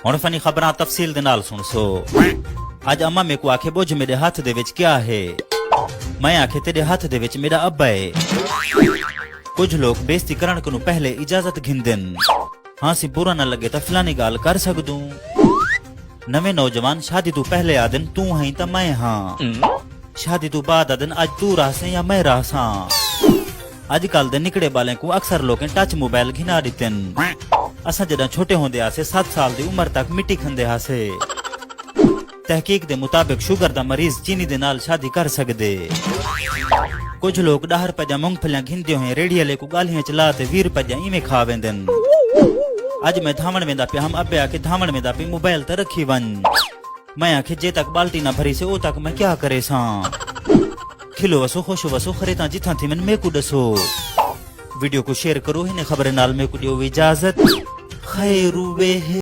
हुण फनी खबरां तफसील दे नाल सुन सो। अज अम्मा मेरे को आखे बोझ मेरे हाथ दे विच क्या है। मैं आखे तेरे हाथ दे विच मेरा अब्बा है। कुछ लोग बेइज्जती करण को पहले इजाजत घिंदन। हाँ सी बुरा न लगे तो फलानी गाल कर सकदू। नवे नौजवान शादी तू पहले आदन तू है तो मैं हाँ, शादी तू बाद आदन आज तू रास या मैं रास हाँ। अजकल दे निकड़े बाले को अक्सर लोग टच मोबाइल घिना दितन। असा जदा छोटे होंदे आसे 7 साल दी उम्र तक मिट्टी खंदे हासे। तहकीक दे मुताबिक शुगर दा मरीज चीनी दे नाल शादी कर सकदे। कुछ लोग 10 रुपया मूंगफलियां घिंदे हुए रेडियले को गालियां चला ते 20 रुपया इवें खा वेंदन। अज मैं धामण वेंदा पे हम अब्बे आके धामण वेंदा पे मोबाइल ते रखी वन। मैं आखे जे तक बाल्टी ना भरी से ओ तक मैं क्या करे सा। खिलो वसो खुश वसो खरीदा जिथा थी मैं को दसो। वीडियो को शेयर करो, इन्हें खबर नाल में को दियो इजाजत। खैरू वे।